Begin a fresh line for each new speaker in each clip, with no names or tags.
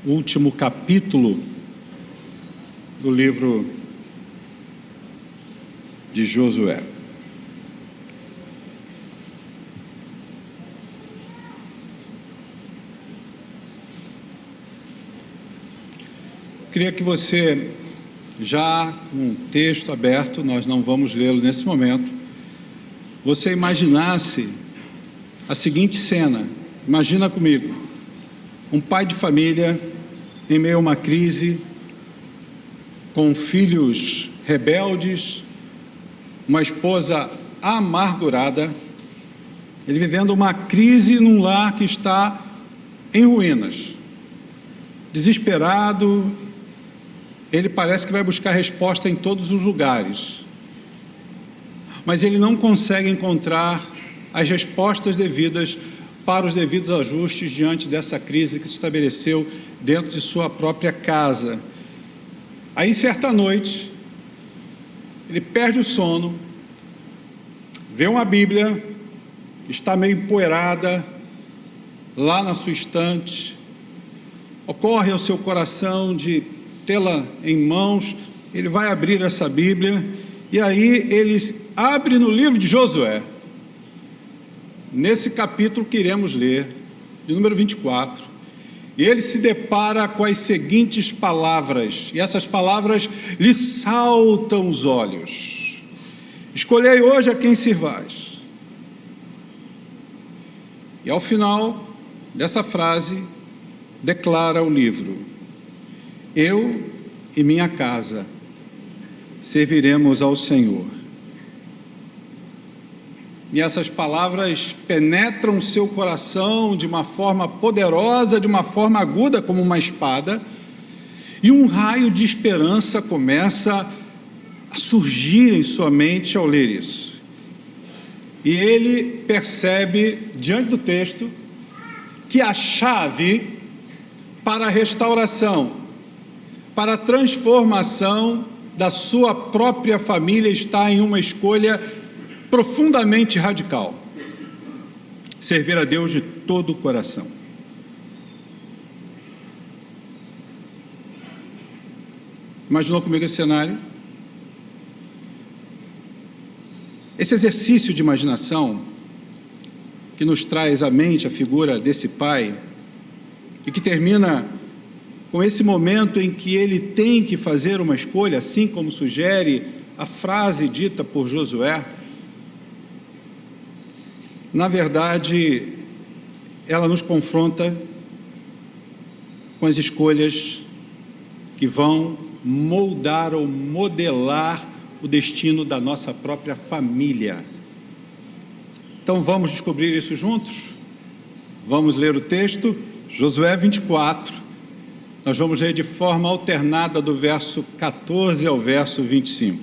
último capítulo do livro de Josué. Queria que você, já com um texto aberto, nós não vamos lê-lo nesse momento, você imaginasse a seguinte cena. Imagina comigo, um pai de família em meio a uma crise, com filhos rebeldes, uma esposa amargurada, ele vivendo uma crise num lar que está em ruínas, desesperado. Ele parece que vai buscar resposta em todos os lugares, mas ele não consegue encontrar as respostas devidas para os devidos ajustes diante dessa crise que se estabeleceu dentro de sua própria casa. Aí, certa noite, ele perde o sono, vê uma Bíblia que está meio empoeirada lá na sua estante, ocorre ao seu coração de tê-la em mãos. Ele vai abrir essa Bíblia, e aí ele abre no livro de Josué, nesse capítulo que iremos ler, de número 24, e ele se depara com as seguintes palavras, e essas palavras lhe saltam os olhos: escolhei hoje a quem sirvais. E ao final dessa frase, declara o livro: eu e minha casa serviremos ao Senhor. E essas palavras penetram o seu coração de uma forma poderosa, de uma forma aguda como uma espada, e um raio de esperança começa a surgir em sua mente ao ler isso. E ele percebe, diante do texto, que a chave para a restauração, para a transformação da sua própria família está em uma escolha profundamente radical: servir a Deus de todo o coração. Imaginou comigo esse cenário? Esse exercício de imaginação que nos traz à mente a figura desse pai, e que termina com esse momento em que ele tem que fazer uma escolha, assim como sugere a frase dita por Josué. Na verdade, ela nos confronta com as escolhas que vão moldar ou modelar o destino da nossa própria família. Então vamos descobrir isso juntos? Vamos ler o texto, Josué 24. Nós vamos ler de forma alternada do verso 14 ao verso 25.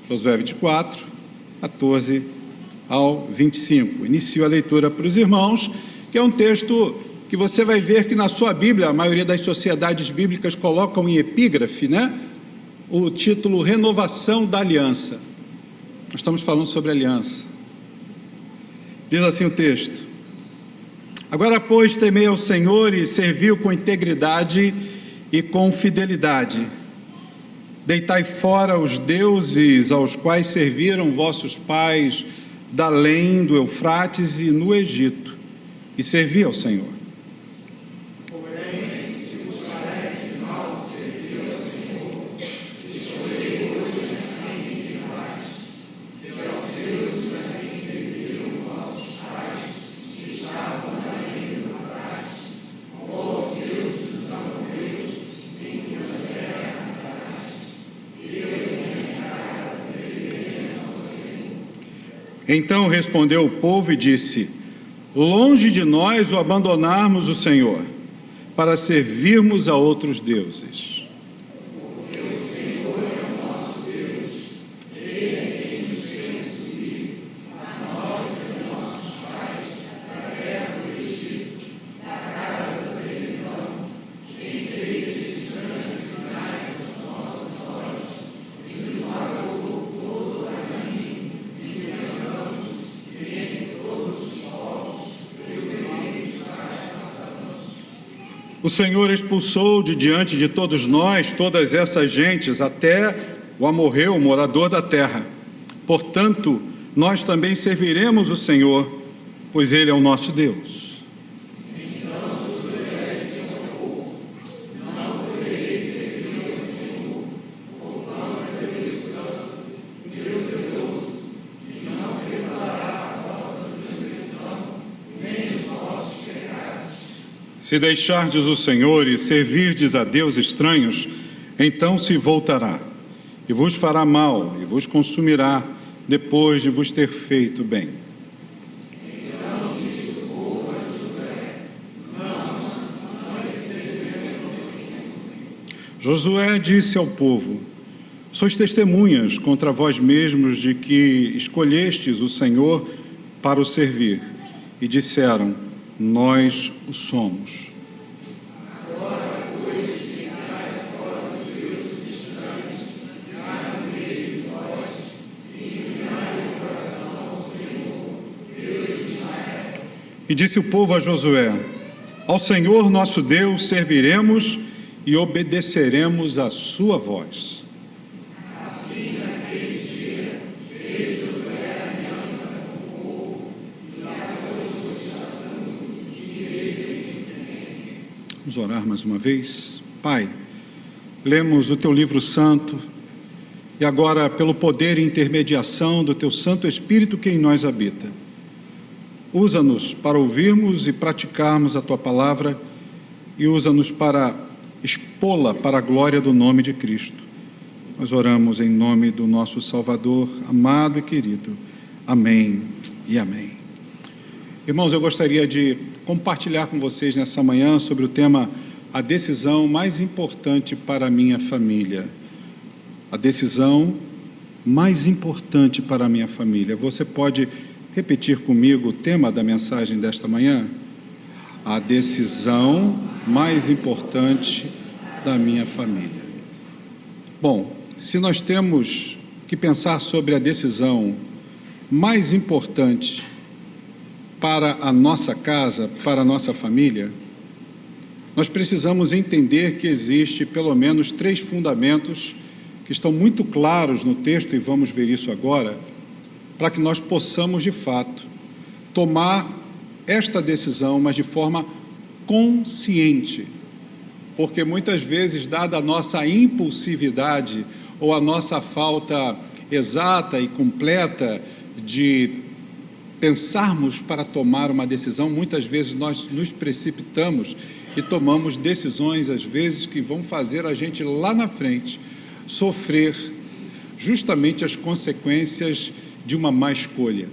Josué 24, 14 ao 25. Inicio a leitura para os irmãos, que é um texto que você vai ver que na sua Bíblia, a maioria das sociedades bíblicas colocam em epígrafe, o título Renovação da Aliança. Nós estamos falando sobre aliança. Diz assim o texto: agora, pois, temei ao Senhor e serviu com integridade e com fidelidade. Deitai fora os deuses aos quais serviram vossos pais da além do Eufrates e no Egito, e servi ao Senhor.
Porém, se vos parece mal servir ao Senhor, escolhei hoje a quem sirvais, se aos deuses a quem serviram vossos pais, que estavam da além do Eufrates, ou aos deuses dos amorreus, em cuja terra habitais. Eu e minha casa serviremos ao Senhor.
Então respondeu o povo e disse: longe de nós o abandonarmos o Senhor, para servirmos a outros deuses.
Porque o Senhor é o nosso Deus, Ele é quem nos fez subir, a nós e a nossos pais, da terra do Egito, da casa da servidão, quem fez estes grandes sinais aos nossos olhos, e nos pagou por todo o caminho em que andamos, e entre todos os povos, pelo meio dos quais passamos.
O Senhor expulsou de diante de todos nós, todas essas gentes, até o amorreu, morador da terra. Portanto, nós também serviremos o Senhor, pois Ele é o nosso Deus. Se deixardes o Senhor e servirdes a deuses estranhos, então se voltará, e vos fará mal, e vos consumirá, depois de vos ter feito bem. Então disse o povo a Josué: Josué disse ao povo: sois testemunhas contra vós mesmos de que escolhestes o Senhor para o servir. E disseram: nós o somos. Agora, pois, ficai fora dos deuses estranhos, que há no meio de vós, e inclinai o coração ao Senhor, Deus de Israel. E disse o povo a Josué: ao Senhor nosso Deus serviremos e obedeceremos à sua voz. Assim, naquele dia, fez Josué aliança com o povo, e lá pôs os estatutos de direito e disciplina. Vamos orar mais uma vez. Pai, lemos o Teu livro santo, e agora, pelo poder e intermediação do Teu Santo Espírito que em nós habita, usa-nos para ouvirmos e praticarmos a Tua palavra, e usa-nos para expô-la para a glória do nome de Cristo. Nós oramos em nome do nosso Salvador, amado e querido. Amém e amém. Irmãos, eu gostaria de compartilhar com vocês nessa manhã sobre o tema a decisão mais importante para a minha família. A decisão mais importante para a minha família. Você pode repetir comigo o tema da mensagem desta manhã? A decisão mais importante da minha família. Bom, se nós temos que pensar sobre a decisão mais importante para a nossa casa, para a nossa família, nós precisamos entender que existe pelo menos 3 fundamentos que estão muito claros no texto, e vamos ver isso agora, para que nós possamos, de fato, tomar esta decisão, mas de forma consciente, porque muitas vezes, dada a nossa impulsividade ou a nossa falta exata e completa de pensarmos para tomar uma decisão, muitas vezes nós nos precipitamos e tomamos decisões, às vezes, que vão fazer a gente lá na frente sofrer justamente as consequências de uma má escolha.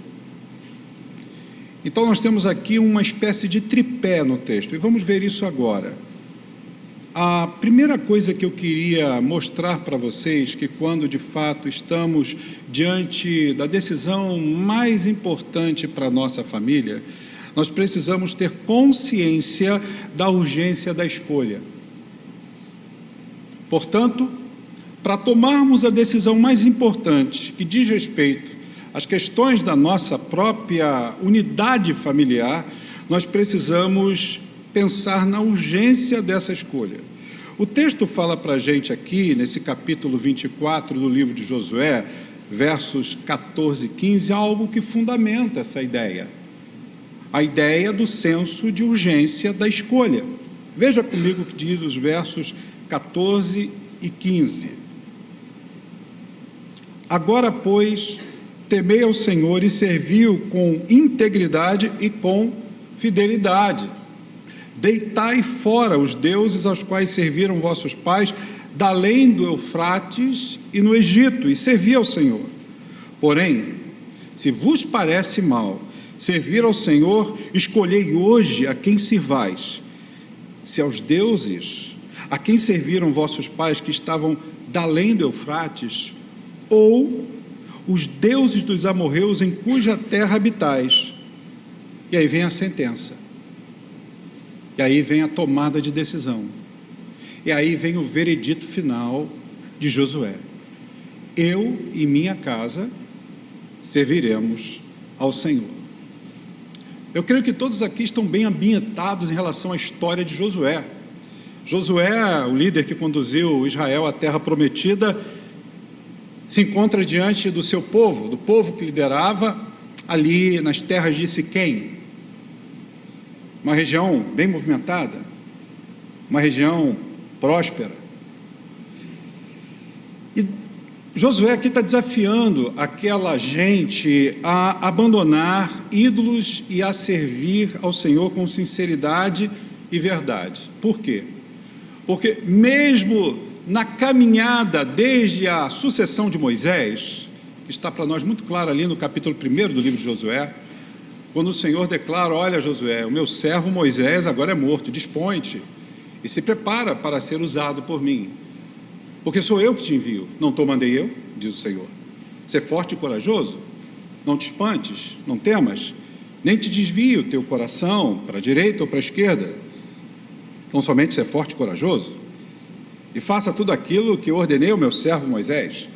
Então, nós temos aqui uma espécie de tripé no texto, e vamos ver isso agora. A primeira coisa que eu queria mostrar para vocês, que quando de fato estamos diante da decisão mais importante para a nossa família, nós precisamos ter consciência da urgência da escolha. Portanto, para tomarmos a decisão mais importante, que diz respeito as questões da nossa própria unidade familiar, nós precisamos pensar na urgência dessa escolha. O texto fala para a gente aqui, nesse capítulo 24 do livro de Josué, versos 14 e 15, algo que fundamenta essa ideia. A ideia do senso de urgência da escolha. Veja comigo o que diz os versos 14 e 15. Agora, pois, temei ao Senhor e servi-o com integridade e com fidelidade. Deitai fora os deuses aos quais serviram vossos pais, da além do Eufrates e no Egito, e servi ao Senhor. Porém, se vos parece mal servir ao Senhor, escolhei hoje a quem sirvais. Se aos deuses a quem serviram vossos pais que estavam da além do Eufrates, ou os deuses dos amorreus em cuja terra habitais. E aí vem a sentença. E aí vem a tomada de decisão. E aí vem o veredito final de Josué. Eu e minha casa serviremos ao Senhor. Eu creio que todos aqui estão bem ambientados em relação à história de Josué. Josué, o líder que conduziu Israel à terra prometida, se encontra diante do seu povo, do povo que liderava ali nas terras de Siquém, uma região bem movimentada, uma região próspera. E Josué aqui está desafiando aquela gente a abandonar ídolos e a servir ao Senhor com sinceridade e verdade. Por quê? Porque mesmo na caminhada desde a sucessão de Moisés, que está para nós muito claro ali no capítulo 1 do livro de Josué, quando o Senhor declara: olha, Josué, o meu servo Moisés agora é morto, dispõe-te e se prepara para ser usado por mim, porque sou eu que te envio, não te mandei eu, diz o Senhor. Ser forte e corajoso, não te espantes, não temas, nem te desvie o teu coração para a direita ou para a esquerda. Não somente ser forte e corajoso, e faça tudo aquilo que eu ordenei ao meu servo Moisés.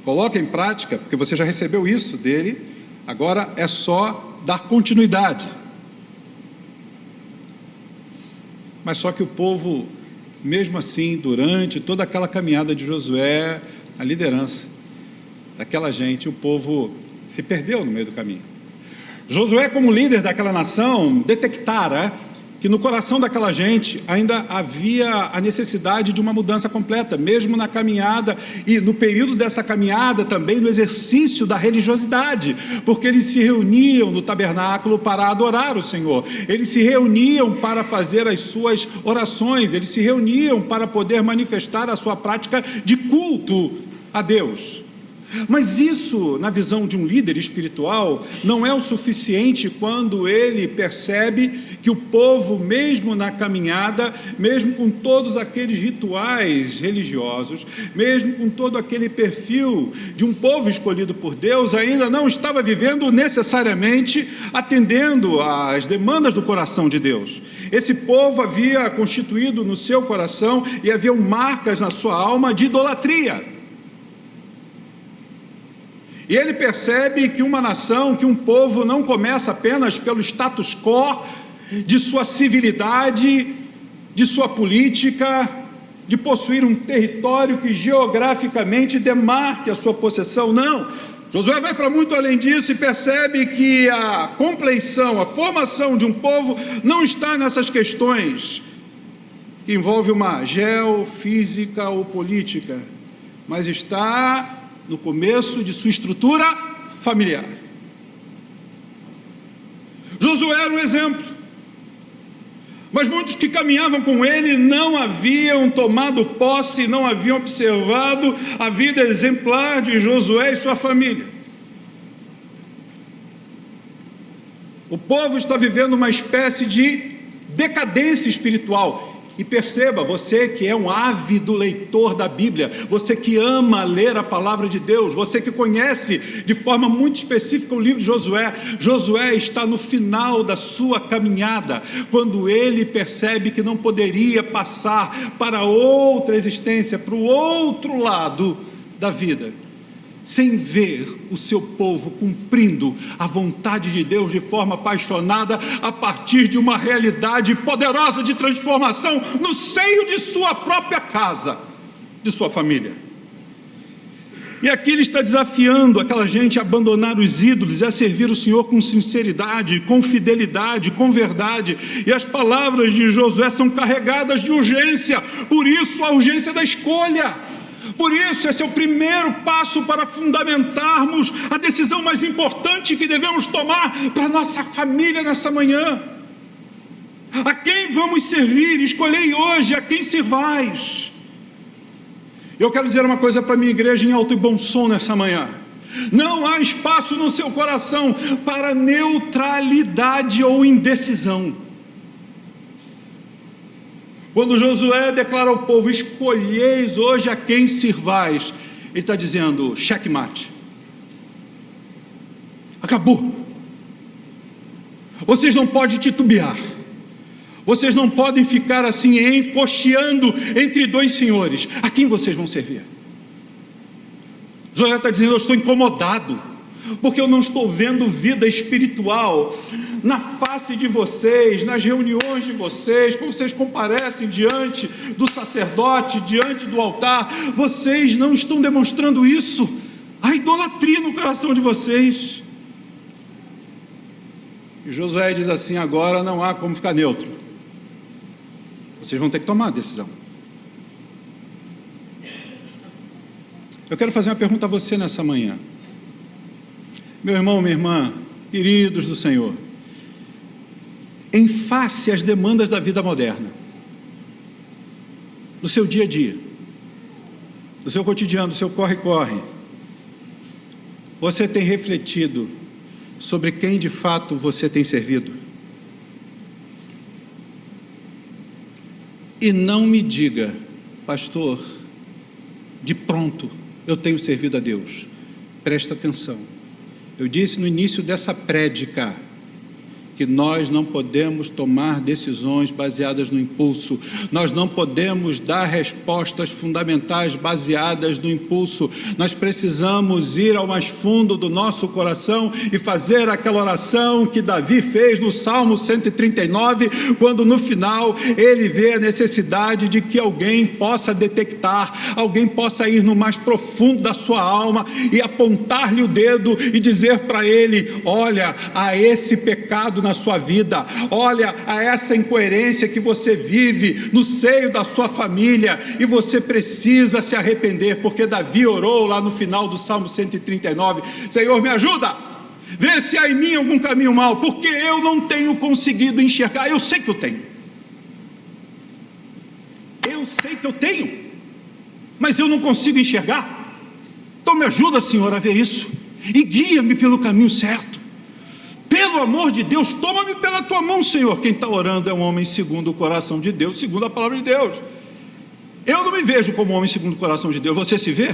Coloque em prática, porque você já recebeu isso dele, agora é só dar continuidade. Mas só que o povo, mesmo assim, durante toda aquela caminhada de Josué, a liderança daquela gente, o povo se perdeu no meio do caminho. Josué, como líder daquela nação, detectara que no coração daquela gente ainda havia a necessidade de uma mudança completa, mesmo na caminhada e no período dessa caminhada também no exercício da religiosidade, porque eles se reuniam no tabernáculo para adorar o Senhor, eles se reuniam para fazer as suas orações, eles se reuniam para poder manifestar a sua prática de culto a Deus. Mas isso, na visão de um líder espiritual, não é o suficiente quando ele percebe que o povo, mesmo na caminhada, mesmo com todos aqueles rituais religiosos, mesmo com todo aquele perfil de um povo escolhido por Deus, ainda não estava vivendo necessariamente atendendo às demandas do coração de Deus. Esse povo havia constituído no seu coração e havia marcas na sua alma de idolatria. E ele percebe que uma nação, que um povo não começa apenas pelo status quo de sua civilidade, de sua política, de possuir um território que geograficamente demarque a sua possessão, não. Josué vai para muito além disso e percebe que a compleição, a formação de um povo não está nessas questões que envolvem uma geofísica ou política, mas está no começo de sua estrutura familiar. Josué era um exemplo, mas muitos que caminhavam com ele não haviam tomado posse, não haviam observado a vida exemplar de Josué e sua família. O povo está vivendo uma espécie de decadência espiritual. E perceba, você que é um ávido leitor da Bíblia, você que ama ler a palavra de Deus, você que conhece de forma muito específica o livro de Josué, Josué está no final da sua caminhada, quando ele percebe que não poderia passar para outra existência, para o outro lado da vida, sem ver o seu povo cumprindo a vontade de Deus de forma apaixonada, a partir de uma realidade poderosa de transformação no seio de sua própria casa, de sua família. E aqui ele está desafiando aquela gente a abandonar os ídolos e a servir o Senhor com sinceridade, com fidelidade, com verdade. E as palavras de Josué são carregadas de urgência, por isso a urgência da escolha. Por isso, esse é o primeiro passo para fundamentarmos a decisão mais importante que devemos tomar para a nossa família nessa manhã. A quem vamos servir? Escolhei hoje a quem servais. Eu quero dizer uma coisa para a minha igreja em alto e bom som nessa manhã. Não há espaço no seu coração para neutralidade ou indecisão. Quando Josué declara ao povo: escolheis hoje a quem sirvais, ele está dizendo: checkmate, acabou. Vocês não podem titubear, vocês não podem ficar assim cocheando entre dois senhores. A quem vocês vão servir? Josué está dizendo: eu estou incomodado, porque eu não estou vendo vida espiritual na face de vocês, nas reuniões de vocês, quando vocês comparecem diante do sacerdote, diante do altar, vocês não estão demonstrando isso, a idolatria no coração de vocês. E Josué diz assim: agora não há como ficar neutro, vocês vão ter que tomar a decisão. Eu quero fazer uma pergunta a você nessa manhã, meu irmão, minha irmã, queridos do Senhor. Em face às demandas da vida moderna, do seu dia a dia, do seu cotidiano, do seu corre-corre, você tem refletido sobre quem de fato você tem servido? E não me diga: pastor, de pronto eu tenho servido a Deus. Presta atenção, eu disse no início dessa prédica que nós não podemos tomar decisões baseadas no impulso, nós não podemos dar respostas fundamentais baseadas no impulso, nós precisamos ir ao mais fundo do nosso coração e fazer aquela oração que Davi fez no Salmo 139, quando no final ele vê a necessidade de que alguém possa detectar, alguém possa ir no mais profundo da sua alma e apontar-lhe o dedo e dizer para ele: olha, há esse pecado na sua vida, olha a essa incoerência que você vive no seio da sua família, e você precisa se arrepender, porque Davi orou lá no final do Salmo 139, Senhor, me ajuda, vê se há em mim algum caminho mau, porque eu não tenho conseguido enxergar. Eu sei que eu tenho, mas eu não consigo enxergar. Então me ajuda, Senhor, a ver isso, e guia-me pelo caminho certo. Pelo amor de Deus, toma-me pela tua mão, Senhor. Quem está orando é um homem segundo o coração de Deus, segundo a palavra de Deus. Eu não me vejo como um homem segundo o coração de Deus, você se vê?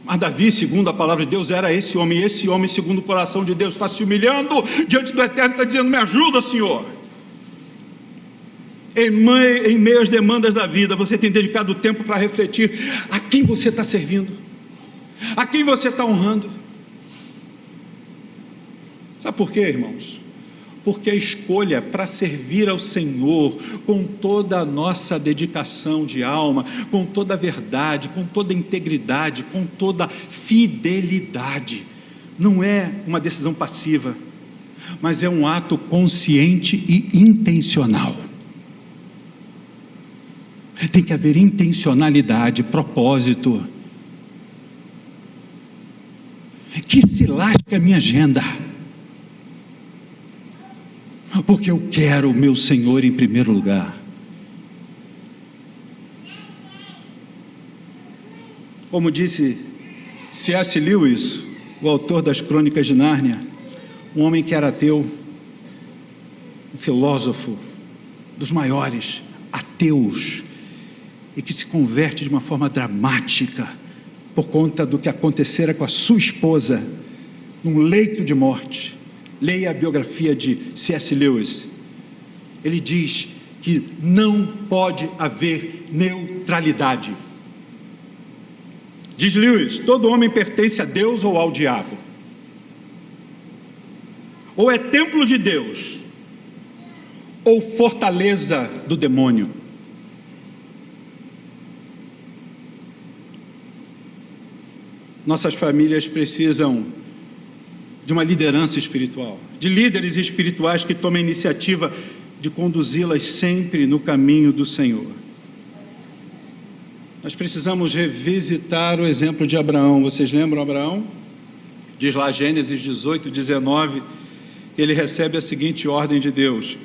Mas Davi, segundo a palavra de Deus, era esse homem, e esse homem segundo o coração de Deus está se humilhando diante do Eterno, está dizendo: me ajuda, Senhor. Em meio às demandas da vida, você tem dedicado tempo para refletir a quem você está servindo, a quem você está honrando. Sabe por quê, irmãos? Porque a escolha para servir ao Senhor com toda a nossa dedicação de alma, com toda a verdade, com toda a integridade, com toda a fidelidade, não é uma decisão passiva, mas é um ato consciente e intencional. Tem que haver intencionalidade, propósito. Que se lasque a minha agenda, porque eu quero o meu Senhor em primeiro lugar. Como disse C.S. Lewis, o autor das Crônicas de Nárnia, um homem que era ateu, um filósofo dos maiores ateus, e que se converte de uma forma dramática por conta do que acontecera com a sua esposa num leito de morte. Leia a biografia de C.S. Lewis. Ele diz que não pode haver neutralidade. Diz Lewis: todo homem pertence a Deus ou ao diabo. Ou é templo de Deus, ou fortaleza do demônio. Nossas famílias precisam de uma liderança espiritual, de líderes espirituais que tomem a iniciativa de conduzi-las sempre no caminho do Senhor. Nós precisamos revisitar o exemplo de Abraão. Vocês lembram Abraão? Diz lá Gênesis 18, 19, que ele recebe a seguinte ordem de Deus: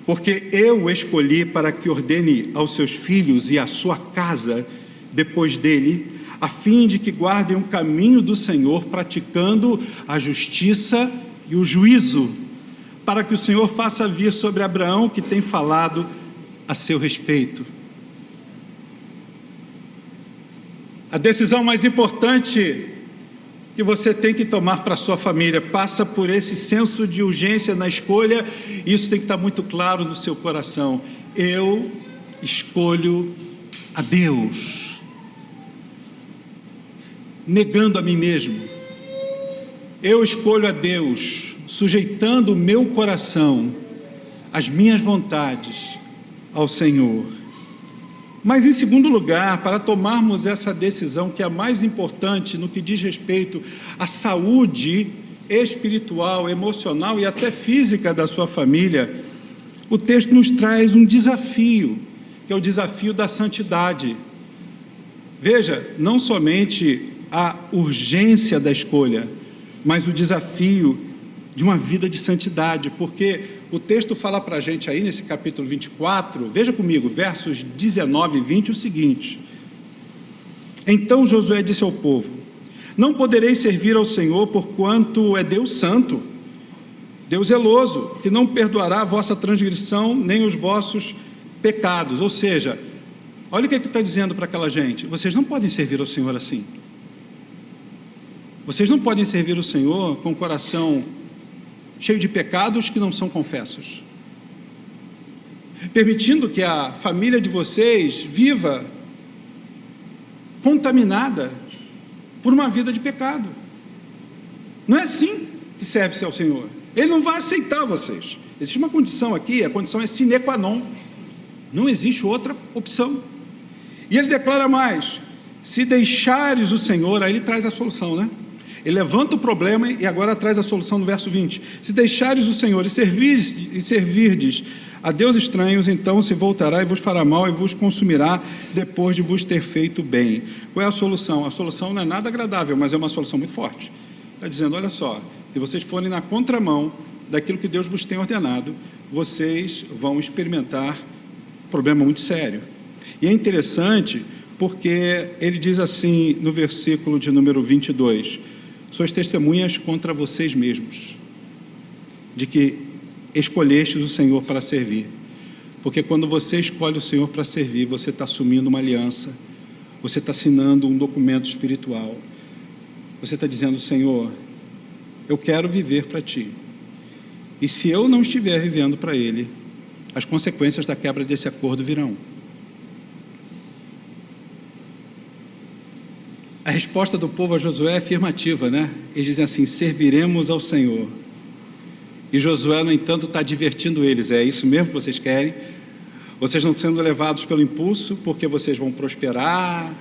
porque eu o escolhi para que ordene aos seus filhos e à sua casa depois dele, a fim de que guardem o caminho do Senhor, praticando a justiça e o juízo, para que o Senhor faça vir sobre Abraão o que tem falado a seu respeito. A decisão mais importante que você tem que tomar para a sua família passa por esse senso de urgência na escolha. Isso tem que estar muito claro no seu coração: eu escolho a Deus, negando a mim mesmo, eu escolho a Deus, sujeitando o meu coração, as minhas vontades ao Senhor. Mas, em segundo lugar, para tomarmos essa decisão, que é a mais importante no que diz respeito à saúde espiritual, emocional e até física da sua família, o texto nos traz um desafio, que é o desafio da santidade. Veja, não somente a urgência da escolha, mas o desafio de uma vida de santidade, porque o texto fala para a gente aí nesse capítulo 24, veja comigo, versos 19 e 20, o seguinte: então Josué disse ao povo: não podereis servir ao Senhor, porquanto é Deus santo, Deus zeloso, que não perdoará a vossa transgressão, nem os vossos pecados. Ou seja, olha o que está dizendo para aquela gente: vocês não podem servir ao Senhor assim. Vocês não podem servir o Senhor com o coração cheio de pecados que não são confessos, permitindo que a família de vocês viva contaminada por uma vida de pecado. Não é assim que serve-se ao Senhor. Ele não vai aceitar vocês. Existe uma condição aqui, a condição é sine qua non, não existe outra opção. E ele declara mais: se deixares o Senhor, aí ele traz a solução, né? Ele levanta o problema e agora traz a solução no verso 20. Se deixares o Senhor e servirdes a Deus estranhos, então se voltará e vos fará mal e vos consumirá depois de vos ter feito bem. Qual é a solução? A solução não é nada agradável, mas é uma solução muito forte. Está dizendo: olha só, se vocês forem na contramão daquilo que Deus vos tem ordenado, vocês vão experimentar um problema muito sério. E é interessante porque ele diz assim no versículo de número 22: sois testemunhas contra vocês mesmos, de que escolhestes o Senhor para servir. Porque quando você escolhe o Senhor para servir, você está assumindo uma aliança, você está assinando um documento espiritual, você está dizendo: Senhor, eu quero viver para Ti, e se eu não estiver vivendo para Ele, as consequências da quebra desse acordo virão. A resposta do povo a Josué é afirmativa, né? Eles dizem assim: serviremos ao Senhor. E Josué, no entanto, está advertindo eles: é isso mesmo que vocês querem? Vocês não estão sendo levados pelo impulso, porque vocês vão prosperar,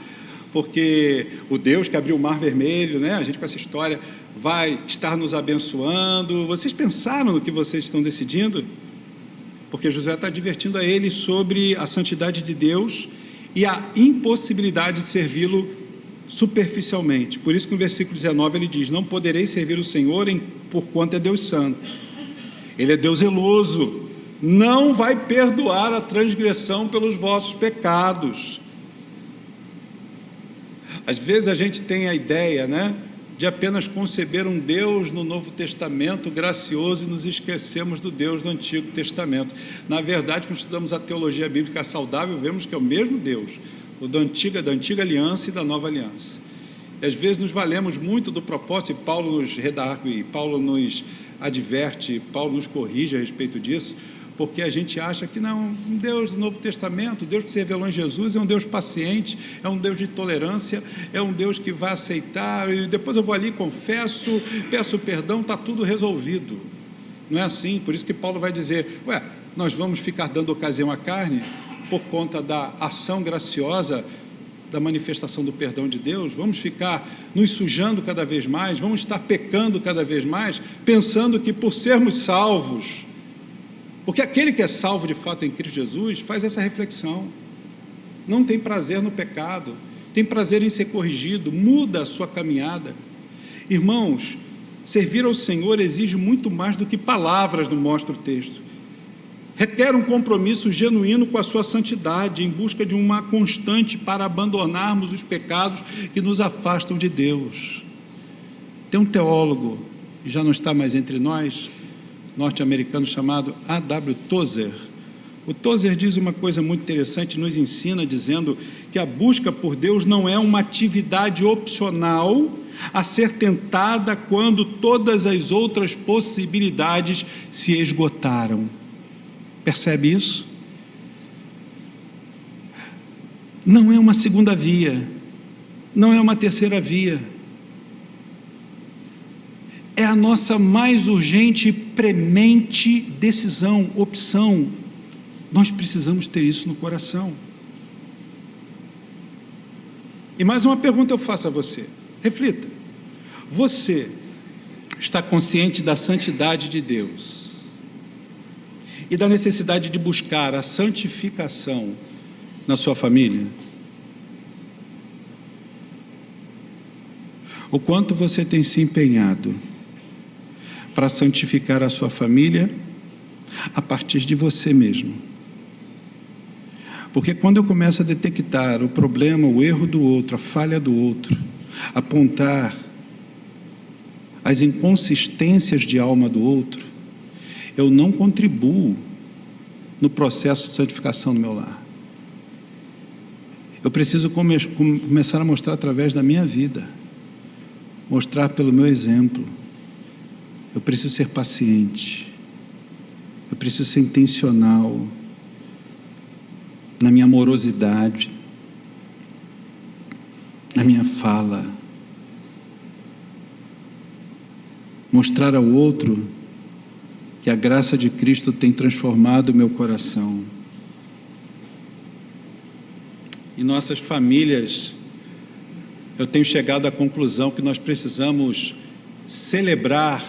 porque o Deus que abriu o Mar Vermelho, né? A gente com essa história vai estar nos abençoando. Vocês pensaram no que vocês estão decidindo? Porque Josué está advertindo a eles sobre a santidade de Deus e a impossibilidade de servi-lo superficialmente. Por isso que no versículo 19 ele diz: não podereis servir o Senhor porquanto é Deus santo. Ele é Deus zeloso, não vai perdoar a transgressão pelos vossos pecados. Às vezes a gente tem a ideia, né, de apenas conceber um Deus no Novo Testamento gracioso e nos esquecemos do Deus do Antigo Testamento. Na verdade, quando estudamos a teologia bíblica saudável, vemos que é o mesmo Deus, o da antiga aliança e da nova aliança. E às vezes nos valemos muito do propósito, e Paulo nos redargue, Paulo nos adverte, Paulo nos corrige a respeito disso, porque a gente acha que não, um Deus do Novo Testamento, o Deus que se revelou em Jesus é um Deus paciente, é um Deus de tolerância, é um Deus que vai aceitar, e depois eu vou ali, confesso, peço perdão, está tudo resolvido. Não é assim. Por isso que Paulo vai dizer: nós vamos ficar dando ocasião à carne por conta da ação graciosa da manifestação do perdão de Deus? Vamos ficar nos sujando cada vez mais, vamos estar pecando cada vez mais, pensando que por sermos salvos, porque aquele que é salvo de fato em Cristo Jesus faz essa reflexão, não tem prazer no pecado, tem prazer em ser corrigido, muda a sua caminhada. Irmãos, servir ao Senhor exige muito mais do que palavras, nos mostra o texto. Requer um compromisso genuíno com a sua santidade, em busca de uma constante para abandonarmos os pecados que nos afastam de Deus. Tem um teólogo, que já não está mais entre nós, norte-americano, chamado A.W. Tozer. O Tozer diz uma coisa muito interessante, nos ensina dizendo que a busca por Deus não é uma atividade opcional a ser tentada quando todas as outras possibilidades se esgotaram. Percebe isso? Não é uma segunda via, não é uma terceira via. é a nossa mais urgente e premente decisão, opção. Nós precisamos ter isso no coração. E mais uma pergunta eu faço a você. Reflita. Você está consciente da santidade de Deus e da necessidade de buscar a santificação na sua família? O quanto você tem se empenhado para santificar a sua família a partir de você mesmo? Porque quando eu começo a detectar o problema, o erro do outro, a falha do outro, apontar as inconsistências de alma do outro, eu não contribuo no processo de santificação do meu lar. Eu preciso começar a mostrar através da minha vida, mostrar pelo meu exemplo. Eu preciso ser paciente, eu preciso ser intencional na minha amorosidade, na minha fala, mostrar ao outro que a graça de Cristo tem transformado o meu coração. Em nossas famílias, eu tenho chegado à conclusão que nós precisamos celebrar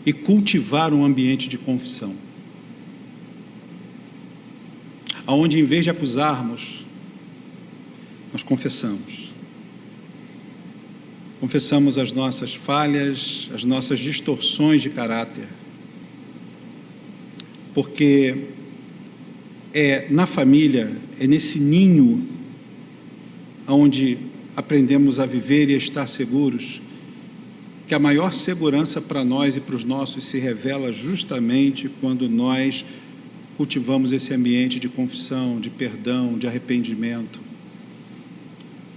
e cultivar um ambiente de confissão, onde, em vez de acusarmos, nós confessamos. Confessamos as nossas falhas, as nossas distorções de caráter, porque é na família, é nesse ninho onde aprendemos a viver e a estar seguros, que a maior segurança para nós e para os nossos se revela justamente quando nós cultivamos esse ambiente de confissão, de perdão, de arrependimento.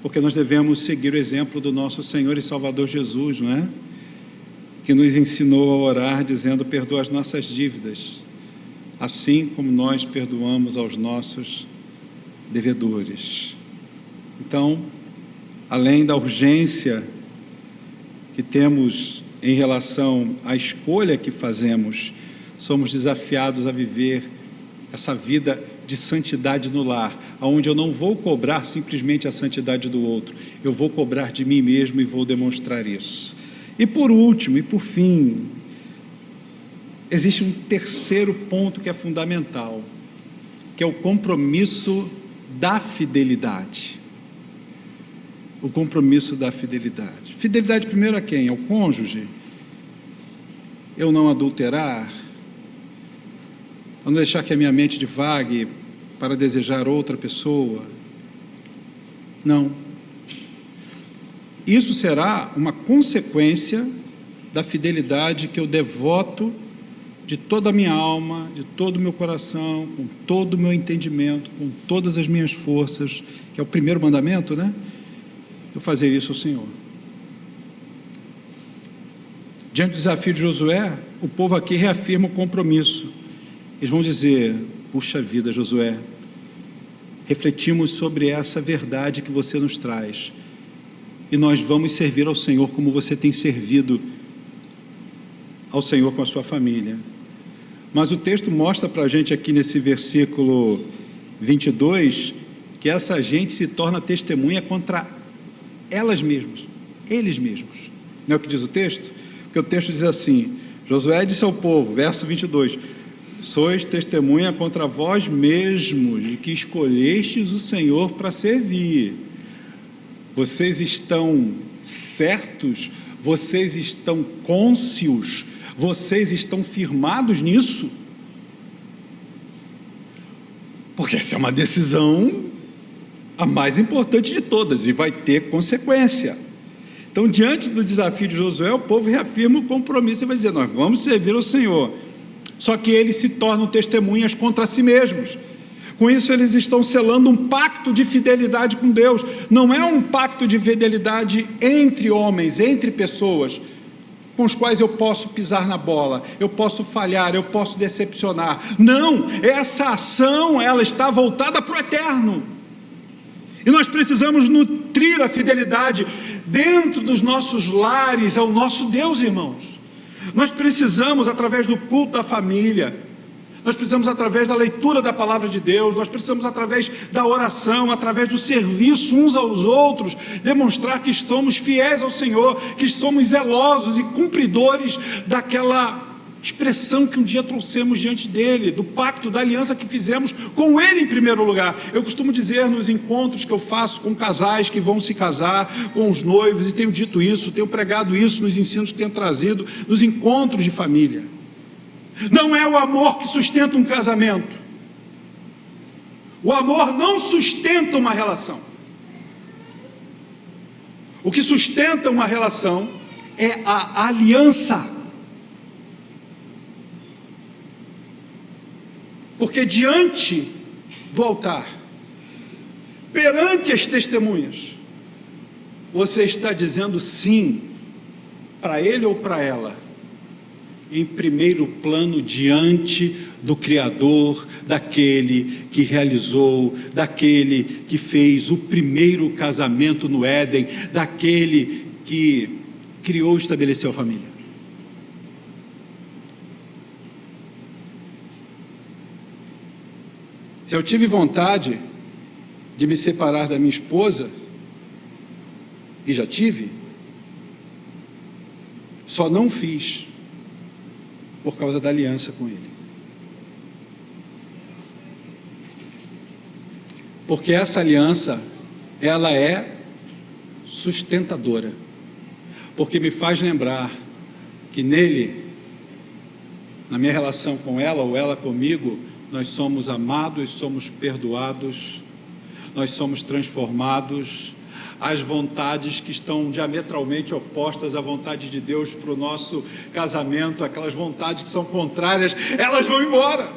Porque nós devemos seguir o exemplo do nosso Senhor e Salvador Jesus, não é? Que nos ensinou a orar dizendo: perdoa as nossas dívidas, assim como nós perdoamos aos nossos devedores. Então, além da urgência que temos em relação à escolha que fazemos, somos desafiados a viver essa vida de santidade no lar, onde eu não vou cobrar simplesmente a santidade do outro, eu vou cobrar de mim mesmo e vou demonstrar isso. E por último, e por fim, existe um terceiro ponto que é fundamental, que é o compromisso da fidelidade. O compromisso da fidelidade. Fidelidade primeiro a quem? Ao cônjuge? Eu não adulterar? Eu não deixar que a minha mente divague para desejar outra pessoa? Não. Isso será uma consequência da fidelidade que eu devoto de toda a minha alma, de todo o meu coração, com todo o meu entendimento, com todas as minhas forças, que é o primeiro mandamento, né? Eu fazer isso ao Senhor. Diante do desafio de Josué, o povo aqui reafirma o compromisso. Eles vão dizer: puxa vida, Josué, refletimos sobre essa verdade que você nos traz, e nós vamos servir ao Senhor como você tem servido ao Senhor com a sua família. Mas o texto mostra para a gente aqui nesse versículo 22, que essa gente se torna testemunha contra elas mesmas, eles mesmos. Não é o que diz o texto? Porque o texto diz assim: Josué disse ao povo, verso 22, sois testemunha contra vós mesmos, de que escolhestes o Senhor para servir. Vocês estão certos? Vocês estão cônscios? Vocês estão firmados nisso? Porque essa é uma decisão a mais importante de todas e vai ter consequência. Então, diante do desafio de Josué, o povo reafirma o compromisso e vai dizer: nós vamos servir ao Senhor. Só que eles se tornam testemunhas contra si mesmos. Com isso, eles estão selando um pacto de fidelidade com Deus. Não é um pacto de fidelidade entre homens, entre pessoas, com os quais eu posso pisar na bola, eu posso falhar, eu posso decepcionar. Não, essa ação, ela está voltada para o eterno. E nós precisamos nutrir a fidelidade dentro dos nossos lares ao nosso Deus, irmãos. Nós precisamos, através do culto da família, nós precisamos, através da leitura da palavra de Deus, nós precisamos, através da oração, através do serviço uns aos outros, demonstrar que somos fiéis ao Senhor, que somos zelosos e cumpridores daquela expressão que um dia trouxemos diante dele, do pacto, da aliança que fizemos com ele em primeiro lugar. Eu costumo dizer nos encontros que eu faço com casais que vão se casar, com os noivos, e tenho dito isso, tenho pregado isso nos ensinos que tenho trazido, nos encontros de família. Não é o amor que sustenta um casamento. O amor não sustenta uma relação. O que sustenta uma relação é a aliança. Porque diante do altar, perante as testemunhas, você está dizendo sim para ele ou para ela, em primeiro plano, diante do Criador, daquele que realizou, daquele que fez o primeiro casamento no Éden, daquele que criou e estabeleceu a família. Se eu tive vontade de me separar da minha esposa, e já tive, só não fiz por causa da aliança com ele. Porque essa aliança, ela é sustentadora, porque me faz lembrar que nele, na minha relação com ela ou ela comigo, nós somos amados, somos perdoados, nós somos transformados. As vontades que estão diametralmente opostas à vontade de Deus para o nosso casamento, aquelas vontades que são contrárias, elas vão embora,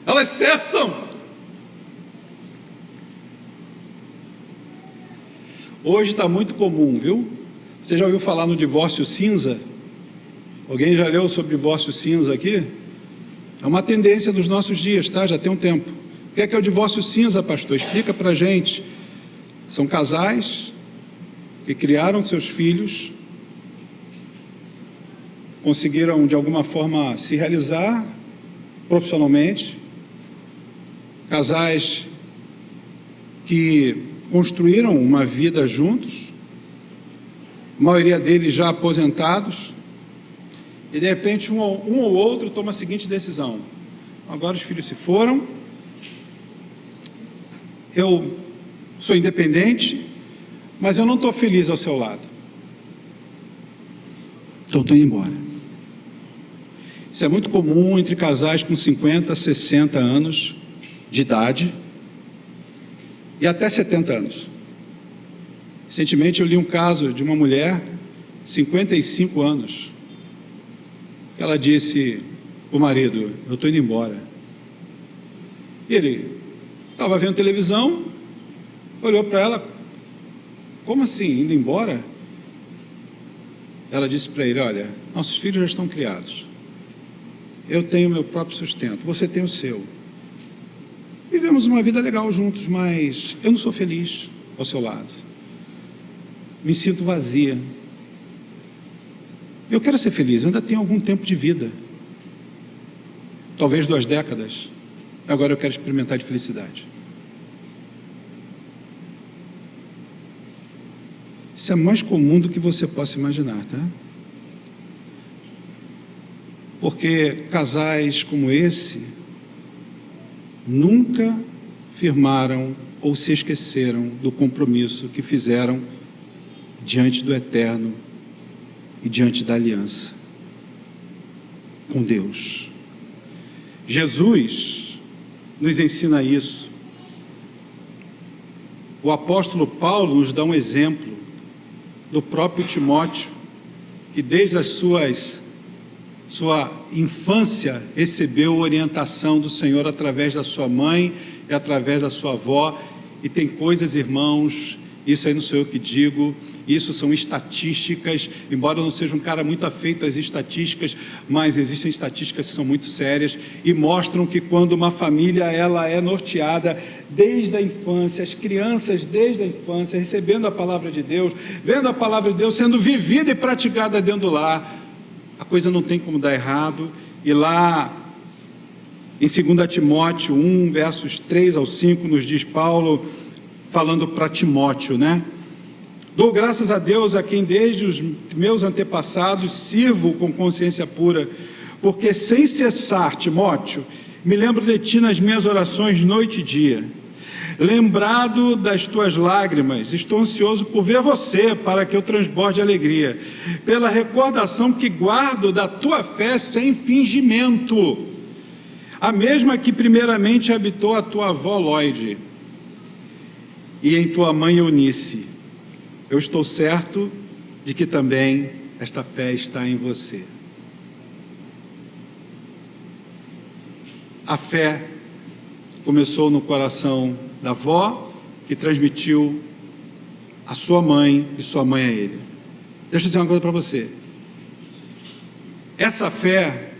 elas cessam. Hoje está muito comum, viu? Você já ouviu falar no divórcio cinza? Alguém já leu sobre divórcio cinza aqui? É uma tendência dos nossos dias, tá? Já tem um tempo. O que é o divórcio cinza, pastor? Explica para a gente. São casais que criaram seus filhos, conseguiram de alguma forma se realizar profissionalmente, casais que construíram uma vida juntos, a maioria deles já aposentados, e de repente um ou outro toma a seguinte decisão: agora os filhos se foram, eu sou independente, mas eu não estou feliz ao seu lado, então estou indo embora. Isso é muito comum entre casais com 50, 60 anos de idade e até 70 anos. Recentemente eu li um caso de uma mulher, 55 anos, ela disse para o marido: eu estou indo embora. Ele estava vendo televisão, olhou para ela: como assim, indo embora? Ela disse para ele: olha, nossos filhos já estão criados, eu tenho meu próprio sustento, você tem o seu, vivemos uma vida legal juntos, mas eu não sou feliz ao seu lado, me sinto vazia. Eu quero ser feliz, eu ainda tenho algum tempo de vida, talvez 2 décadas, agora eu quero experimentar de felicidade. Isso é mais comum do que você possa imaginar, tá? Porque casais como esse nunca firmaram ou se esqueceram do compromisso que fizeram diante do Eterno e diante da aliança com Deus. Jesus nos ensina isso. O apóstolo Paulo nos dá um exemplo do próprio Timóteo, que desde sua infância recebeu orientação do Senhor através da sua mãe e através da sua avó, e tem coisas, irmãos, Isso aí não sou eu que digo, isso são estatísticas, embora eu não seja um cara muito afeito às estatísticas, mas existem estatísticas que são muito sérias e mostram que quando uma família ela é norteada desde a infância, as crianças desde a infância, recebendo a palavra de Deus, vendo a palavra de Deus sendo vivida e praticada dentro do lar, a coisa não tem como dar errado. E lá em 2 Timóteo 1, versos 3 ao 5, nos diz Paulo, falando para Timóteo, né? Dou graças a Deus a quem desde os meus antepassados sirvo com consciência pura, porque sem cessar, Timóteo, me lembro de ti nas minhas orações noite e dia. Lembrado das tuas lágrimas, estou ansioso por ver você, para que eu transborde de alegria, pela recordação que guardo da tua fé sem fingimento, a mesma que primeiramente habitou a tua avó Lóide, e em tua mãe Eunice. Eu estou certo de que também esta fé está em você. A fé começou no coração da avó, que transmitiu a sua mãe e sua mãe a ele. Deixa eu dizer uma coisa para você. Essa fé,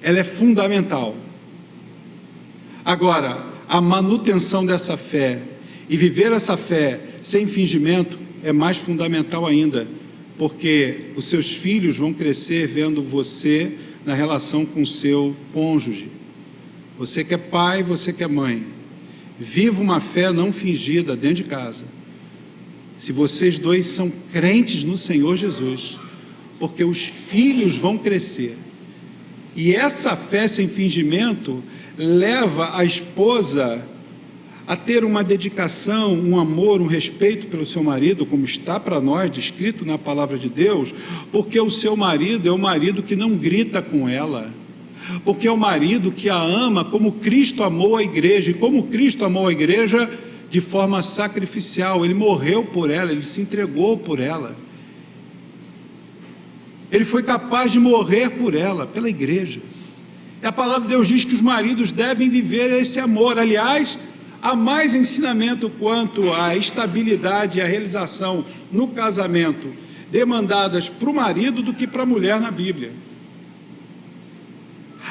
ela é fundamental. Agora, a manutenção dessa fé e viver essa fé sem fingimento é mais fundamental ainda, porque os seus filhos vão crescer vendo você na relação com o seu cônjuge. Você que é pai, você que é mãe, viva uma fé não fingida dentro de casa. Se vocês dois são crentes no Senhor Jesus, porque os filhos vão crescer. E essa fé sem fingimento leva a esposa a ter uma dedicação, um amor, um respeito pelo seu marido, como está para nós descrito na palavra de Deus, porque o seu marido é o marido que não grita com ela, porque é o marido que a ama como Cristo amou a igreja, e como Cristo amou a igreja de forma sacrificial, ele morreu por ela, ele se entregou por ela, ele foi capaz de morrer por ela, pela igreja. E a palavra de Deus diz que os maridos devem viver esse amor. Aliás, há mais ensinamento quanto à estabilidade e à realização no casamento demandadas para o marido do que para a mulher na Bíblia.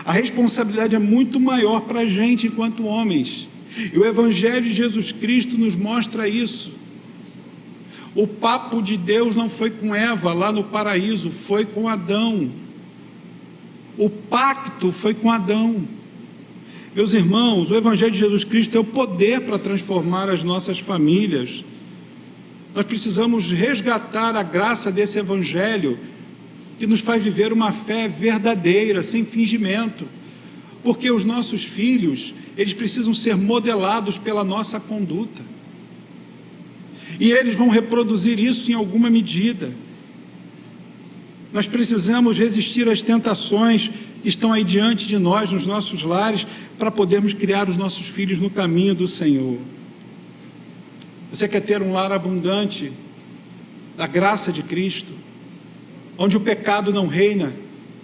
A responsabilidade é muito maior para a gente enquanto homens, e o Evangelho de Jesus Cristo nos mostra isso. O papo de Deus não foi com Eva lá no paraíso, foi com Adão. O pacto foi com Adão. Meus irmãos, o Evangelho de Jesus Cristo é o poder para transformar as nossas famílias. Nós precisamos resgatar a graça desse Evangelho, que nos faz viver uma fé verdadeira, sem fingimento, porque os nossos filhos, eles precisam ser modelados pela nossa conduta, e eles vão reproduzir isso em alguma medida. Nós precisamos resistir às tentações que estão aí diante de nós, nos nossos lares, para podermos criar os nossos filhos no caminho do Senhor. Você quer ter um lar abundante da graça de Cristo, onde o pecado não reina?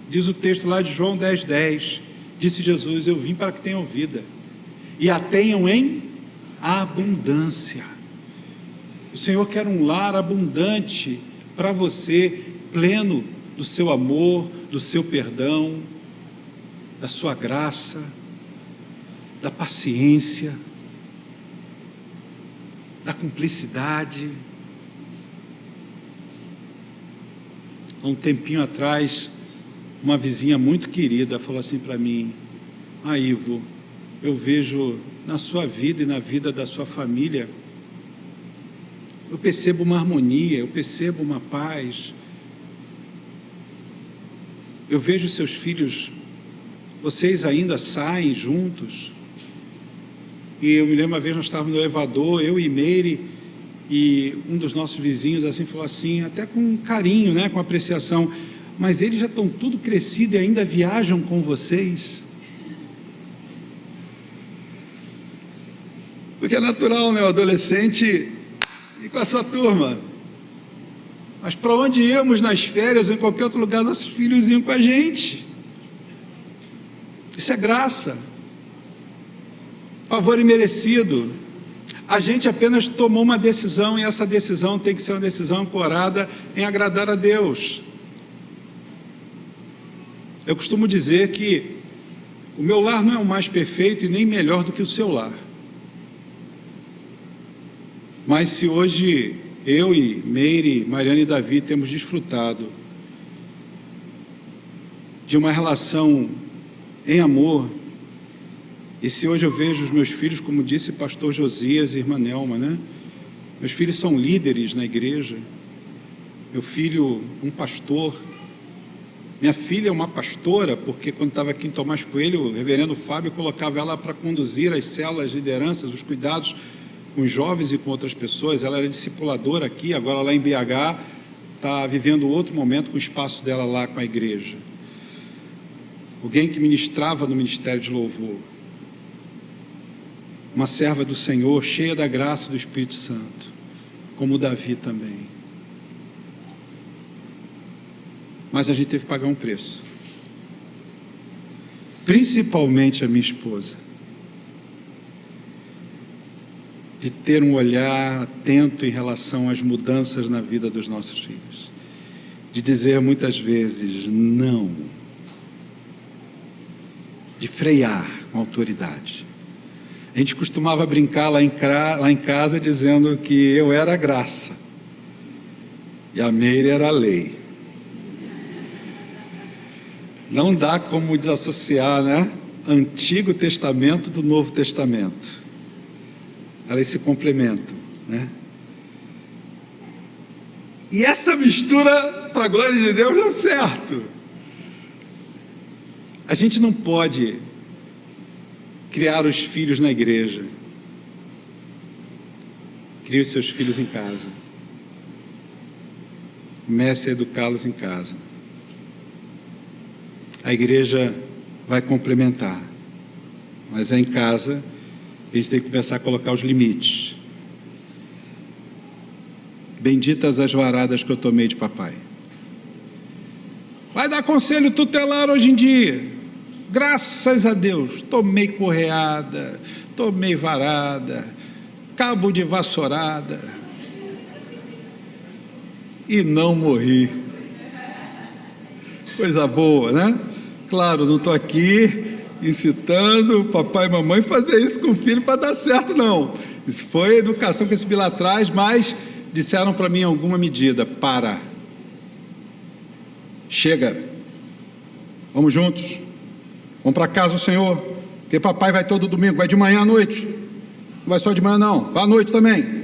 Diz o texto lá de João 10:10, disse Jesus: eu vim para que tenham vida, e a tenham em abundância. O Senhor quer um lar abundante para você, pleno do seu amor, do seu perdão, da sua graça, da paciência, da cumplicidade. Há um tempinho atrás, uma vizinha muito querida falou assim para mim: Ivo, eu vejo na sua vida e na vida da sua família, eu percebo uma harmonia, eu percebo uma paz, eu vejo seus filhos, vocês ainda saem juntos. E eu me lembro uma vez, nós estávamos no elevador, eu e Meire, e um dos nossos vizinhos assim falou assim, até com carinho, né, com apreciação: mas eles já estão tudo crescidos e ainda viajam com vocês? Porque é natural, meu adolescente ir com a sua turma, mas para onde íamos nas férias ou em qualquer outro lugar, nossos filhos iam com a gente. Isso é graça, favor imerecido. A gente apenas tomou uma decisão e essa decisão tem que ser uma decisão ancorada em agradar a Deus. Eu costumo dizer que o meu lar não é o mais perfeito e nem melhor do que o seu lar. Mas se hoje eu e Meire, Mariana e Davi temos desfrutado de uma relação em amor, e se hoje eu vejo os meus filhos, como disse pastor Josias e irmã Nelma, né? Meus filhos são líderes na igreja, meu filho um pastor, minha filha é uma pastora, porque quando estava aqui em Tomás Coelho, o reverendo Fábio colocava ela para conduzir as células, lideranças, os cuidados com os jovens e com outras pessoas. Ela era discipuladora aqui, agora lá em BH, está vivendo outro momento com o espaço dela lá com a igreja. Alguém que ministrava no ministério de louvor. Uma serva do Senhor, cheia da graça do Espírito Santo, como Davi também. Mas a gente teve que pagar um preço. Principalmente a minha esposa. De ter um olhar atento em relação às mudanças na vida dos nossos filhos. De dizer muitas vezes não. De frear com autoridade. A gente costumava brincar lá em casa dizendo que eu era a graça e a Meire era a lei. Não dá como desassociar, né? Antigo Testamento do Novo Testamento. Elas se complementam, né? E essa mistura, para a glória de Deus, deu certo. A gente não pode criar os filhos na igreja. Crie os seus filhos em casa. Comece a educá-los em casa. A igreja vai complementar, mas é em casa que a gente tem que começar a colocar os limites. Benditas as varadas que eu tomei de papai. Vai dar conselho tutelar hoje em dia. Graças a Deus, tomei correada, tomei varada, cabo de vassourada e não morri. Coisa boa, né? Claro, não estou aqui incitando papai e mamãe a fazer isso com o filho para dar certo, não. Isso foi a educação que eu recebi lá atrás, mas disseram para mim em alguma medida: para, chega, vamos juntos, vamos para casa do Senhor, porque papai vai todo domingo, vai de manhã à noite, não vai só de manhã não, vai à noite também.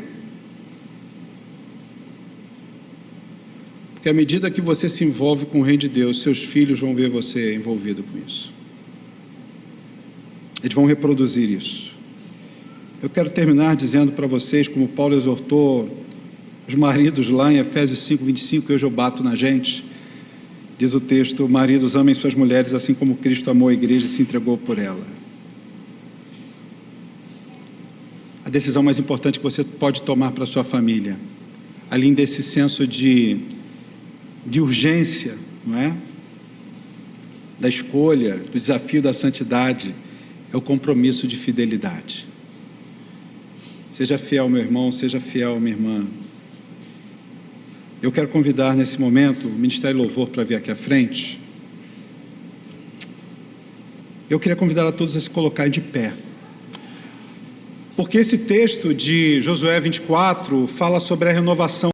Porque à medida que você se envolve com o Reino de Deus, seus filhos vão ver você envolvido com isso. Eles vão reproduzir isso. Eu quero terminar dizendo para vocês, como Paulo exortou os maridos lá em Efésios 5:25, hoje eu bato na gente, diz o texto: maridos, amem suas mulheres assim como Cristo amou a igreja e se entregou por ela. A decisão mais importante que você pode tomar para a sua família, além desse senso de urgência, não é? Da escolha, do desafio da santidade, é o compromisso de fidelidade. Seja fiel, meu irmão, seja fiel, minha irmã. Eu quero convidar nesse momento o Ministério Louvor para vir aqui à frente. Eu queria convidar a todos a se colocarem de pé. Porque esse texto de Josué 24 fala sobre a renovação